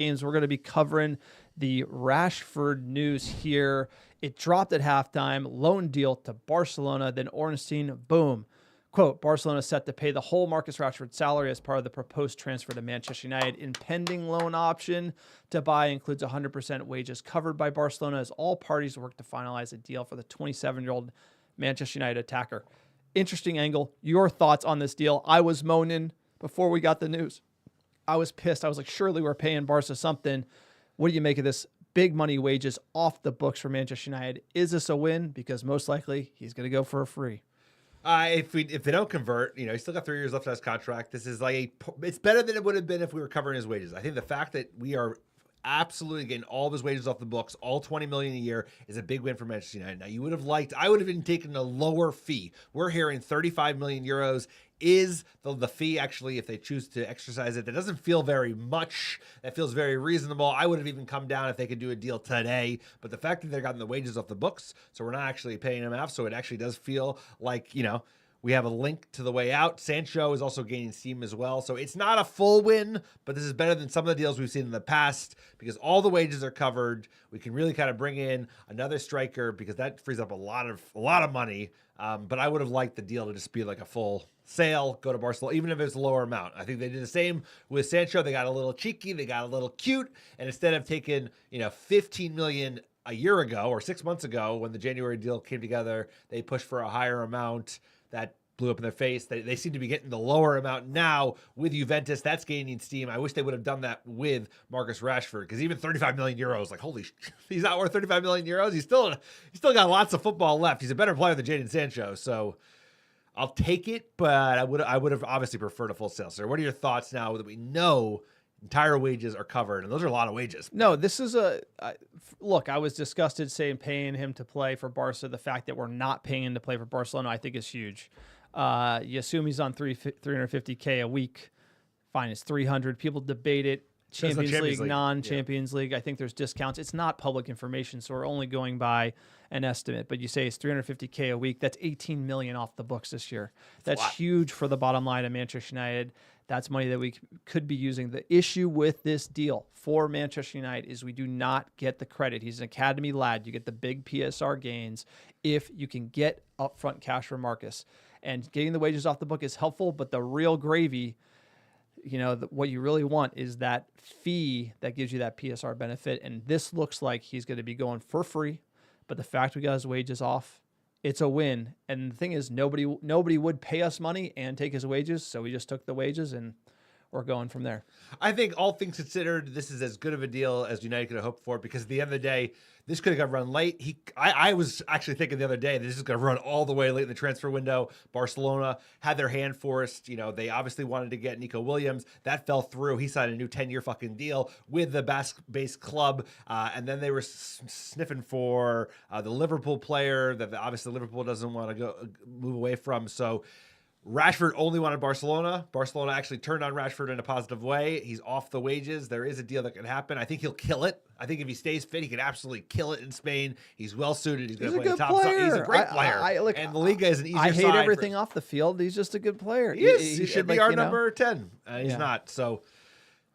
games. We're going to be covering the Rashford news here. It dropped at halftime, loan deal to Barcelona, then Ornstein, boom. Quote, Barcelona set to pay the whole Marcus Rashford salary as part of the proposed transfer to Manchester United. Impending loan option to buy includes 100% wages covered by Barcelona as all parties work to finalize a deal for the 27-year-old Manchester United attacker. Interesting angle. Your thoughts on this deal? I was moaning before we got the news. I was pissed. I was like, surely we're paying Barca something. What do you make of this? Big money wages off the books for Manchester United. Is this a win? Because most likely he's going to go for a free. If they don't convert, he's still got 3 years left on his contract. This is it's better than it would have been if we were covering his wages. I think the fact that we are absolutely getting all of his wages off the books, all $20 million a year, is a big win for Manchester United. Now, I would have been taking a lower fee. We're hearing 35 million euros is the fee, actually, if they choose to exercise it. That doesn't feel very much. That feels very reasonable. I would have even come down if they could do a deal today. But the fact that they're gotten the wages off the books, so we're not actually paying him off, so it actually does feel like, we have a link to the way out. Sancho is also gaining steam as well. So it's not a full win, but this is better than some of the deals we've seen in the past because all the wages are covered. We can really kind of bring in another striker because that frees up a lot of money. But I would have liked the deal to just be like a full sale, go to Barcelona, even if it's a lower amount. I think they did the same with Sancho. They got a little cheeky. They got a little cute. And instead of taking, 15 million a year ago or 6 months ago when the January deal came together, they pushed for a higher amount. That blew up in their face. They seem to be getting the lower amount now with Juventus. That's gaining steam. I wish they would have done that with Marcus Rashford because even 35 million euros, like, holy, he's not worth 35 million euros. He's still got lots of football left. He's a better player than Jadon Sancho. So I'll take it, but I would have obviously preferred a full sale. So what are your thoughts now that we know entire wages are covered? And those are a lot of wages. No, this is look, I was disgusted saying paying him to play for Barca. The fact that we're not paying him to play for Barcelona, I think is huge. You assume he's on $350K a week. Fine, it's 300. People debate it. Champions League, non-Champions League. I think there's discounts. It's not public information, so we're only going by an estimate. But you say it's $350K a week. That's $18 million off the books this year. That's huge for the bottom line of Manchester United. That's money that we could be using. The issue with this deal for Manchester United is we do not get the credit. He's an academy lad. You get the big PSR gains if you can get upfront cash for Marcus. And getting the wages off the book is helpful, but the real gravy, what you really want is that fee that gives you that PSR benefit. And this looks like he's going to be going for free, but the fact we got his wages off, it's a win. And the thing is, nobody would pay us money and take his wages, so we just took the wages and we're going from there. I think all things considered, this is as good of a deal as United could have hoped for because at the end of the day, this could have got run late. I was actually thinking the other day that this is going to run all the way late in the transfer window. Barcelona had their hand forced. They obviously wanted to get Nico Williams. That fell through. He signed a new 10-year fucking deal with the Basque-based club. And then they were sniffing for the Liverpool player that obviously Liverpool doesn't want to move away from. So Rashford only wanted Barcelona. Barcelona actually turned on Rashford in a positive way. He's off the wages. There is a deal that can happen. I think he'll kill it. I think if he stays fit, he can absolutely kill it in Spain. He's well suited. He's going to play the top side. He's a great player. And the Liga is an easier side. I hate everything off the field. He's just a good player. He should be our number 10. He's not. So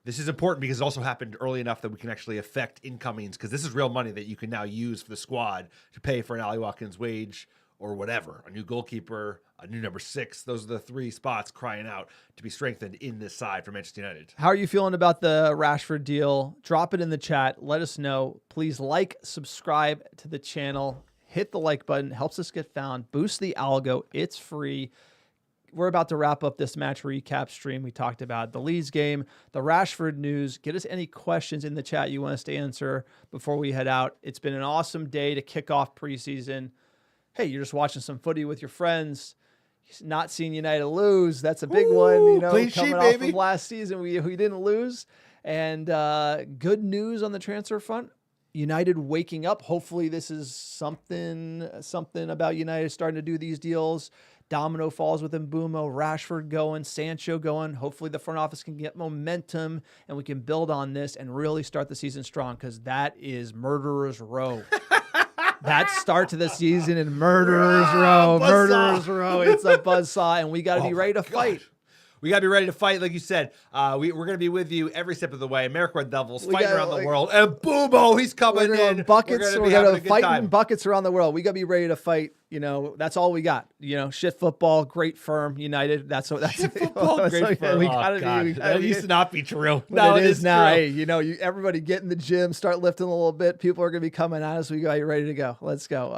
this is important because it also happened early enough that we can actually affect incomings because this is real money that you can now use for the squad to pay for an Ali Watkins wage or whatever, a new goalkeeper, a new number 6. Those are the 3 spots crying out to be strengthened in this side for Manchester United. How are you feeling about the Rashford deal? Drop it in the chat. Let us know. Please subscribe to the channel. Hit the like button. Helps us get found. Boost the algo. It's free. We're about to wrap up this match recap stream. We talked about the Leeds game, the Rashford news. Get us any questions in the chat you want us to answer before we head out. It's been an awesome day to kick off preseason. Hey, you're just watching some footy with your friends. Not seeing United lose. That's a big one. Clean coming sheet, off baby. of last season, we didn't lose. And good news on the transfer front. United waking up. Hopefully this is something about United starting to do these deals. Domino falls with Mbeumo, Rashford going, Sancho going. Hopefully the front office can get momentum and we can build on this and really start the season strong because that is Murderer's Row. That start to the season in Murderer's Row. Murderer's Row. It's a buzzsaw, and we got to be ready to fight. We got to be ready to fight. Like you said, we're going to be with you every step of the way. America Red Devils fighting around the world. And boom, he's coming in. Buckets. We're going to fight in buckets around the world. We got to be ready to fight. That's all we got. Shit football, great firm, United. That's shit football, great firm. We gotta be. That used to not be true. No, it is now. True. Hey, everybody get in the gym, start lifting a little bit. People are going to be coming out as we go. Are you ready to go? Let's go.